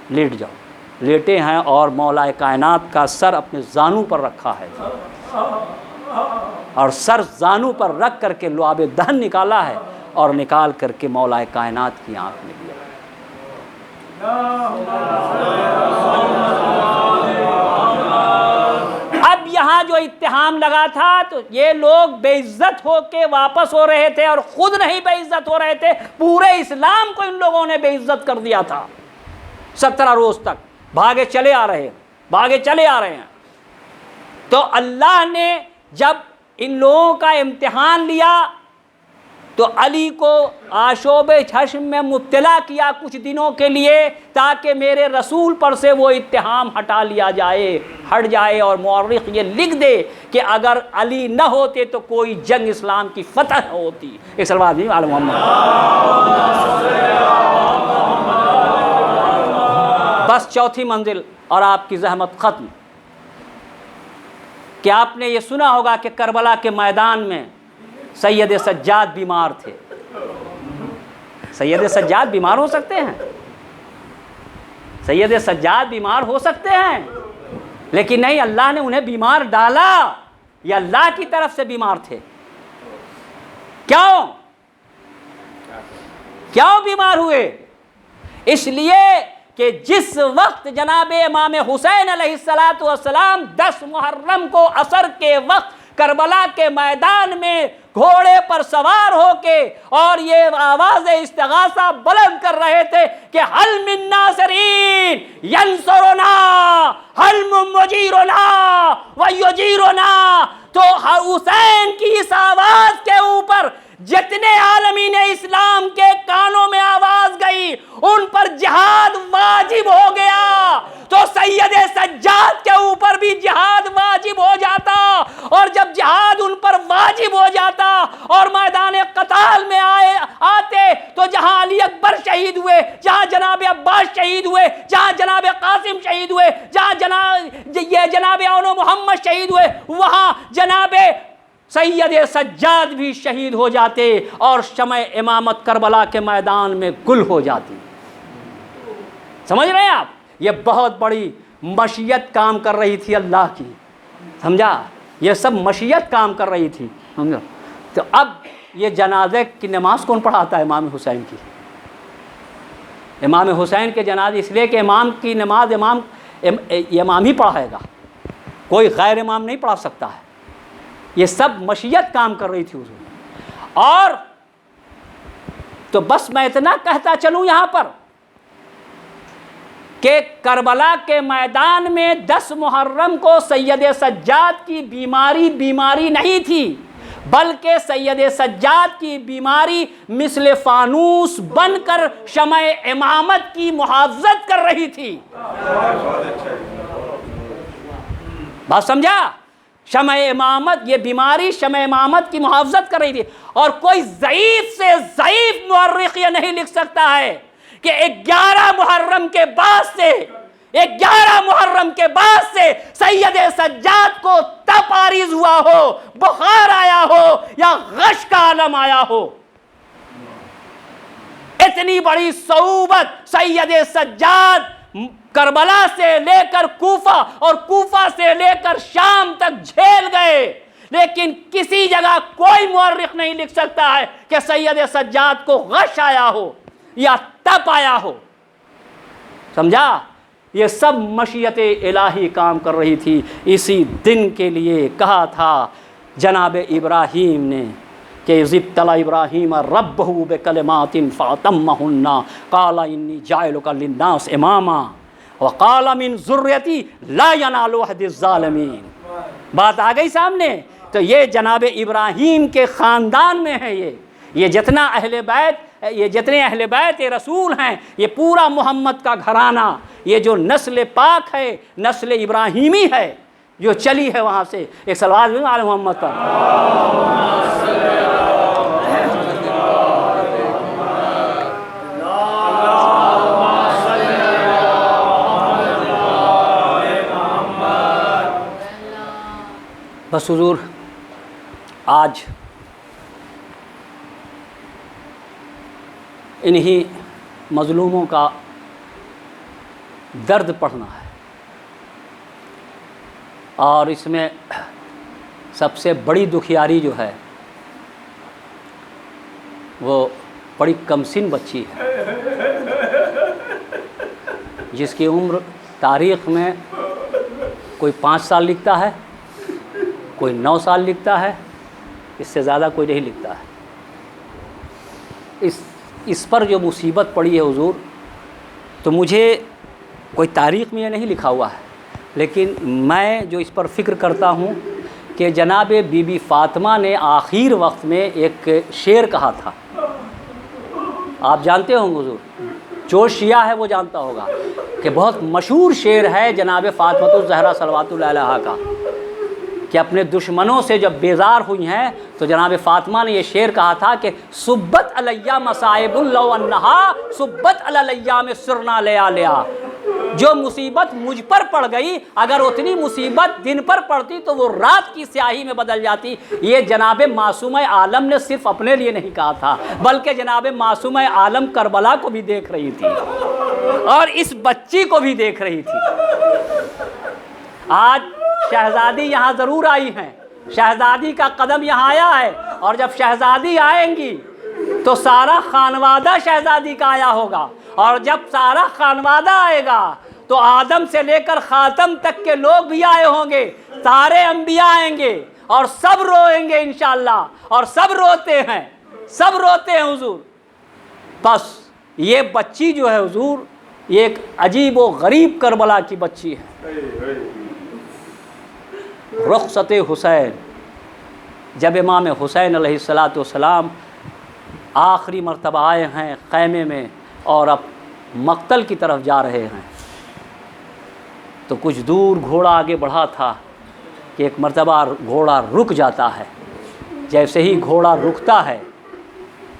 لیٹ جاؤ۔ لیٹے ہیں اور مولا کائنات کا سر اپنے زانو پر رکھا ہے، اور سر زانو پر رکھ کر کے لعاب دہن نکالا ہے اور نکال کر کے مولا کائنات کی آنکھ میں دیا۔ اب یہاں جو اتہام لگا تھا تو یہ لوگ بے عزت ہو کے واپس ہو رہے تھے، اور خود نہیں بے عزت ہو رہے تھے، پورے اسلام کو ان لوگوں نے بے عزت کر دیا تھا۔ 17 روز تک بھاگے چلے آ رہے ہیں۔ تو اللہ نے جب ان لوگوں کا امتحان لیا تو علی کو آشوب حشم میں مبتلا کیا کچھ دنوں کے لیے، تاکہ میرے رسول پر سے وہ اتہام ہٹ جائے، اور مورخ یہ لکھ دے کہ اگر علی نہ ہوتے تو کوئی جنگ اسلام کی فتح نہ ہوتی۔ ایک صلوات نہیں علی محمد۔ بس 4تھی منزل اور آپ کی زحمت ختم۔ کہ آپ نے یہ سنا ہوگا کہ کربلا کے میدان میں سید سجاد بیمار تھے، سید سجاد بیمار ہو سکتے ہیں؟ سید سجاد بیمار ہو سکتے ہیں، لیکن نہیں، اللہ نے انہیں بیمار ڈالا، یہ اللہ کی طرف سے بیمار تھے۔ کیوں بیمار ہوئے؟ اس لیے کہ جس وقت جناب امام حسین علیہ السلام 10 محرم کو عصر کے وقت کربلا کے میدان میں گھوڑے پر سوار ہو کے اور یہ آواز استغاثہ بلند کر رہے تھے کہ حل من ناصرین ینصرنا حل من مجیرنا ویجیرنا، تو حسین کی اس آواز کے اوپر جتنے عالمین اسلام کے کانوں میں آواز گئی ان پر جہاد واجب ہو گیا، تو سید سجاد کے اوپر بھی جہاد واجب ہو جاتا، اور جب جہاد ان پر واجب ہو جاتا اور میدان قتال میں آتے تو جہاں علی اکبر شہید ہوئے، جہاں جناب عباس شہید ہوئے، جہاں جناب قاسم شہید ہوئے، جہاں جناب اون محمد شہید ہوئے، وہاں جناب سید سجاد بھی شہید ہو جاتے اور شمع امامت کربلا کے میدان میں گل ہو جاتی۔ سمجھ رہے ہیں آپ؟ یہ بہت بڑی مشیت کام کر رہی تھی اللہ کی، سمجھا؟ یہ سب مشیت کام کر رہی تھی، سمجھا؟ تو اب یہ جنازے کی نماز کون پڑھاتا ہے؟ امام حسین کی۔ امام حسین کے جنازے اس لیے کہ امام کی نماز امام ہی پڑھائے گا، کوئی غیر امام نہیں پڑھا سکتا ہے۔ یہ سب مشیت کام کر رہی تھی حضور۔ اور تو بس میں اتنا کہتا چلوں یہاں پر کہ کربلا کے میدان میں 10 محرم کو سید سجاد کی بیماری نہیں تھی، بلکہ سید سجاد کی بیماری مثل فانوس بن کر شمع امامت کی محافظت کر رہی تھی۔ بات سمجھا؟ شمع امامت، یہ بیماری شمع امامت کی محافظت کر رہی تھی، اور کوئی ضعیف سے ضعیف مورخ یہ نہیں لکھ سکتا ہے کہ 11 محرم کے بعد سے سید سجاد کو تپ عارض ہوا ہو، بخار آیا ہو یا غش کا عالم آیا ہو۔ اتنی بڑی صعوبت سید سجاد کربلا سے لے کر کوفہ اور کوفہ سے لے کر شام تک جھیل گئے، لیکن کسی جگہ کوئی مورخ نہیں لکھ سکتا ہے کہ سید سجاد کو غش آیا ہو یا تپ آیا ہو۔ سمجھا؟ یہ سب مشیت الہی کام کر رہی تھی۔ اسی دن کے لیے کہا تھا جناب ابراہیم نے کہ اذ ابتلی ابراہیم ربہ بکلمات فاتمہن قال انی جاعلک للناس اماما وقال من ذریتی لا ینال عہد الظالمین۔ بات آ گئی سامنے؟ تو یہ جناب ابراہیم کے خاندان میں ہے، یہ جتنا جتنے اہل بیت رسول ہیں، یہ پورا محمد کا گھرانہ، یہ جو نسل پاک ہے، نسل ابراہیمی ہے جو چلی ہے وہاں سے۔ ایک صلوات بھی علی محمد پر۔ بس حضور آج انہی مظلوموں کا درد پڑھنا ہے، اور اس میں سب سے بڑی دکھیاری جو ہے وہ بڑی کمسن بچی ہے، جس کی عمر تاریخ میں کوئی 5 سال لکھتا ہے، کوئی 9 سال لکھتا ہے، اس سے زیادہ کوئی نہیں لکھتا ہے۔ اس پر جو مصیبت پڑی ہے حضور، تو مجھے کوئی تاریخ میں یہ نہیں لکھا ہوا ہے، لیکن میں جو اس پر فکر کرتا ہوں کہ جناب بی بی فاطمہ نے آخر وقت میں ایک شعر کہا تھا، آپ جانتے ہوں گے حضور، جو شیعہ ہے وہ جانتا ہوگا کہ بہت مشہور شعر ہے جناب فاطمہ الزہرا صلوات اللہ علیہا کا، کہ اپنے دشمنوں سے جب بیزار ہوئی ہیں تو جناب فاطمہ نے یہ شعر کہا تھا کہ صبت علیہ مصائب لو انہا صبت علی الیام سرنا لیالیا، جو مصیبت مجھ پر پڑ گئی، اگر اتنی مصیبت دن پر پڑتی تو وہ رات کی سیاہی میں بدل جاتی۔ یہ جناب معصومہ عالم نے صرف اپنے لیے نہیں کہا تھا، بلکہ جناب معصومہ عالم کربلا کو بھی دیکھ رہی تھی اور اس بچی کو بھی دیکھ رہی تھی۔ آج شہزادی یہاں ضرور آئی ہیں، شہزادی کا قدم یہاں آیا ہے، اور جب شہزادی آئیں گی تو سارا خانوادہ شہزادی کا آیا ہوگا، اور جب سارا خانوادہ آئے گا تو آدم سے لے کر خاتم تک کے لوگ بھی آئے ہوں گے، سارے انبیاء آئیں گے اور سب روئیں گے انشاءاللہ، اور سب روتے ہیں، سب روتے ہیں حضور۔ بس یہ بچی جو ہے حضور، یہ ایک عجیب و غریب کربلا کی بچی ہے۔ رخصت حسین، جب امام حسین علیہ السلام آخری مرتبہ آئے ہیں خیمے میں اور اب مقتل کی طرف جا رہے ہیں، تو کچھ دور گھوڑا آگے بڑھا تھا کہ ایک مرتبہ گھوڑا رک جاتا ہے۔ جیسے ہی گھوڑا رکتا ہے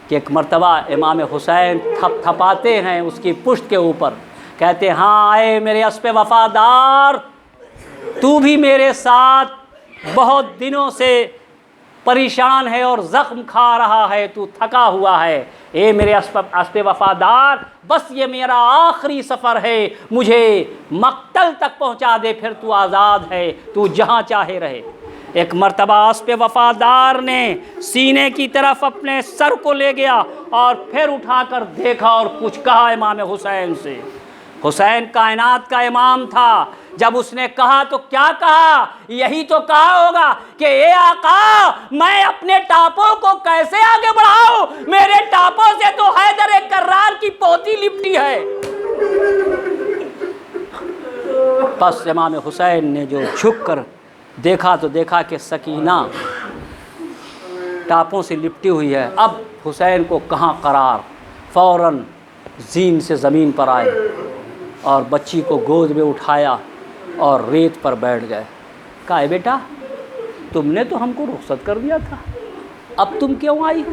کہ ایک مرتبہ امام حسین تھپ تھپاتے ہیں اس کی پشت کے اوپر، کہتے ہیں ہاں اے میرے اسب وفادار، تو بھی میرے ساتھ بہت دنوں سے پریشان ہے اور زخم کھا رہا ہے، تو تھکا ہوا ہے، اے میرے اسب وفادار، بس یہ میرا آخری سفر ہے، مجھے مقتل تک پہنچا دے، پھر تو آزاد ہے، تو جہاں چاہے رہے۔ ایک مرتبہ اسب وفادار نے سینے کی طرف اپنے سر کو لے گیا اور پھر اٹھا کر دیکھا اور کچھ کہا امام حسین سے۔ حسین کائنات کا امام تھا، جب اس نے کہا تو کیا کہا؟ یہی تو کہا ہوگا کہ اے آقا، میں اپنے ٹاپوں کو کیسے آگے بڑھاؤں، میرے ٹاپوں سے تو حیدر کرار کی پوتی لپٹی ہے۔ بس امام حسین نے جو جھک کر دیکھا تو دیکھا کہ سکینہ ٹاپوں سے لپٹی ہوئی ہے۔ اب حسین کو کہاں قرار، فوراً زین سے زمین پر آئے اور بچی کو گود میں اٹھایا اور ریت پر بیٹھ گئے۔ کہا اے بیٹا، تم نے تو ہم کو رخصت کر دیا تھا، اب تم کیوں آئی؟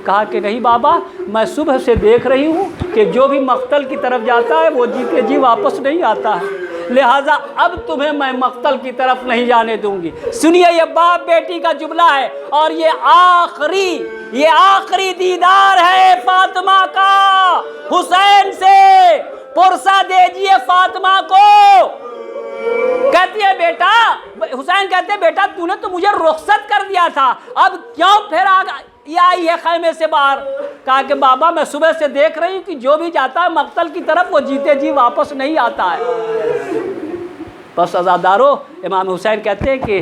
کہا کہ نہیں بابا، میں صبح سے دیکھ رہی ہوں کہ جو بھی مقتل کی طرف جاتا ہے وہ جیتے جی واپس نہیں آتا ہے، لہٰذا اب تمہیں میں مقتل کی طرف نہیں جانے دوں گی۔ سنیے، یہ باپ بیٹی کا جملہ ہے، اور یہ آخری دیدار ہے فاطمہ کا۔ حسین سے پرسہ دیجئے فاطمہ کو۔ کہتی ہے بیٹا، حسین کہتے ہیں بیٹا تو نے تو مجھے رخصت کر دیا تھا، اب کیوں پھر یہ آئی ہے خیمے سے باہر؟ کہا کہ بابا میں صبح سے دیکھ رہی ہوں کہ جو بھی جاتا ہے مقتل کی طرف وہ جیتے جی واپس نہیں آتا ہے۔ بس عزادارو، امام حسین کہتے ہیں کہ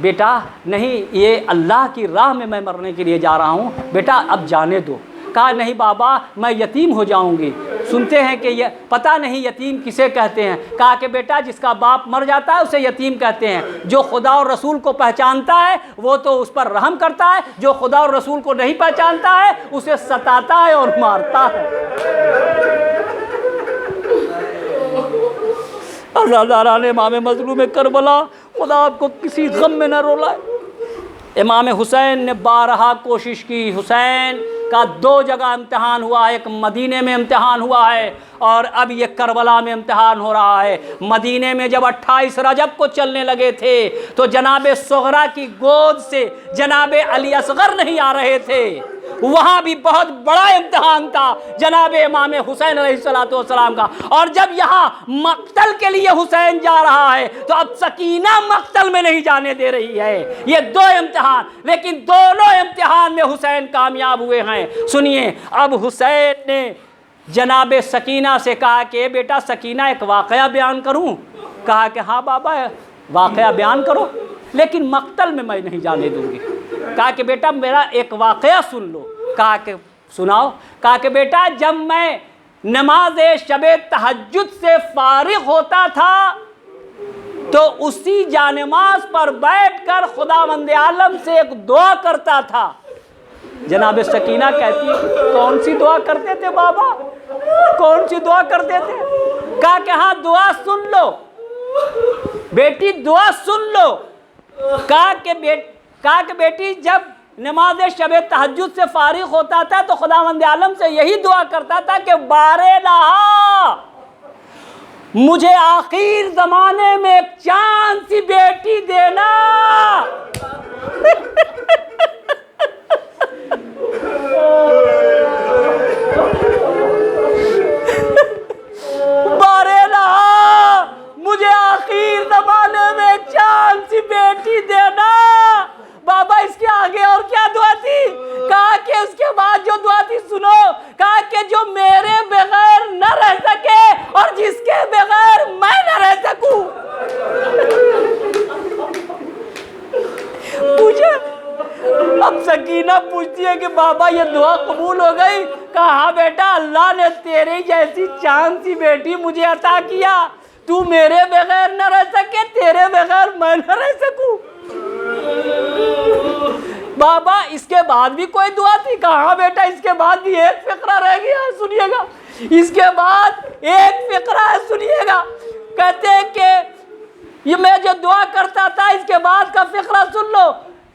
بیٹا نہیں، یہ اللہ کی راہ میں میں مرنے کے لیے جا رہا ہوں، بیٹا اب جانے دو۔ کہا نہیں بابا، میں یتیم ہو جاؤں گی۔ سنتے ہیں کہ یہ پتہ نہیں یتیم کسے کہتے ہیں۔ کہا کہ بیٹا جس کا باپ مر جاتا ہے اسے یتیم کہتے ہیں، جو خدا اور رسول کو پہچانتا ہے وہ تو اس پر رحم کرتا ہے، جو خدا اور رسول کو نہیں پہچانتا ہے اسے ستاتا ہے اور مارتا ہے۔ عزاداران امام مظلوم کربلا، خدا آپ کو کسی غم میں نہ رولائے۔ امام حسین نے بارہا کوشش کی۔ حسین کا 2 جگہ امتحان ہوا، ایک مدینے میں امتحان ہوا ہے اور اب یہ کربلا میں امتحان ہو رہا ہے۔ مدینے میں جب 28 رجب کو چلنے لگے تھے تو جناب صغرا کی گود سے جناب علی اصغر نہیں آ رہے تھے، وہاں بھی بہت بڑا امتحان تھا جناب امام حسین علیہ السلام کا۔ اور جب یہاں مقتل کے لیے حسین جا رہا ہے تو اب سکینہ مقتل میں نہیں جانے دے رہی ہے۔ یہ 2 امتحان، لیکن دونوں امتحان میں حسین کامیاب ہوئے ہیں۔ سنیے، اب حسین نے جناب سکینہ سے کہا کہ بیٹا سکینہ ایک واقعہ بیان کروں؟ کہا کہ ہاں بابا واقعہ بیان کرو، لیکن مقتل میں نہیں جانے دوں گی۔ کہا کہ بیٹا میرا ایک واقعہ سن لو۔ کہا کہ سناؤ۔ کہا کہ بیٹا جب میں نماز شب تہجد سے فارغ ہوتا تھا تو اسی جانماز پر بیٹھ کر خداوند عالم سے ایک دعا کرتا تھا۔ جناب سکینہ کہتی ہے کون سی دعا کرتے تھے بابا، کون سی دعا کرتے تھے؟ کہا کہ ہاں دعا سن لو بیٹی، دعا سن لو۔ کہا کہ بیٹی جب نماز شب تہجد سے فارغ ہوتا تھا تو خداوند عالم سے یہی دعا کرتا تھا کہ بارے نہا مجھے آخر زمانے میں ایک چاند سی بیٹی دینا. باریلا مجھے آخر زمانے میں ایک چاند سی بیٹی دینا. بابا اس کے آگے اور کیا دعا تھی؟ کہا کہ اس کے بعد جو دعا تھی سنو. کہا کہ جو میرے بغیر نہ رہ سکے اور جس کے بغیر میں نہ رہ سکوں. پوچھا اب سکینہ پوچھتی ہے کہ بابا یہ دعا قبول ہو گئی؟ کہا ہاں بیٹا، اللہ نے تیرے جیسی چاند سی بیٹی مجھے عطا کیا. تو میرے بغیر نہ رہ سکے، تیرے بغیر میں نہ رہ سکوں. بابا اس کے بعد بھی کوئی دعا تھی؟ کہا ہاں بیٹا اس کے بعد بھی ایک فقرہ رہ گیا ہے، سنیے گا. اس کے بعد ایک فقرہ ہے، سنیے گا. کہتے ہیں کہ یہ میں جو دعا کرتا تھا اس کے بعد کا فقرہ سن لو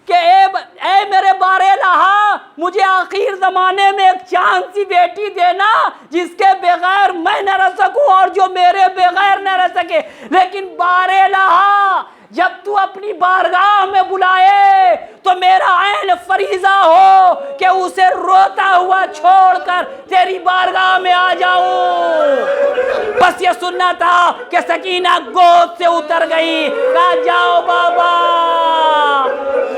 کہ اے میرے بارے لہا، مجھے آخر زمانے میں ایک چاند سی بیٹی دینا جس کے بغیر میں نہ رہ سکوں اور جو میرے بغیر نہ رہ سکے. لیکن بارے لہا جب تو اپنی بارگاہ میں بلائے تو میرا عین فریضہ ہو کہ اسے روتا ہوا چھوڑ کر تیری بارگاہ میں آ جاؤں. بس یہ سننا تھا کہ سکینہ گود سے اتر گئی. کہا جاؤ بابا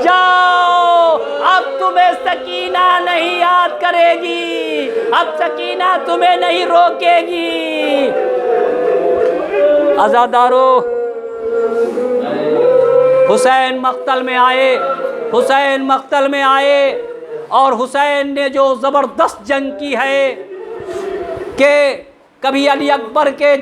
جاؤ، اب تمہیں سکینہ نہیں یاد کرے گی، اب سکینہ تمہیں نہیں روکے گی. عزادارو، حسین مقتل میں آئے، حسین مقتل میں آئے اور حسین نے جو زبردست جنگ کی ہے کہ کبھی علی اکبر کے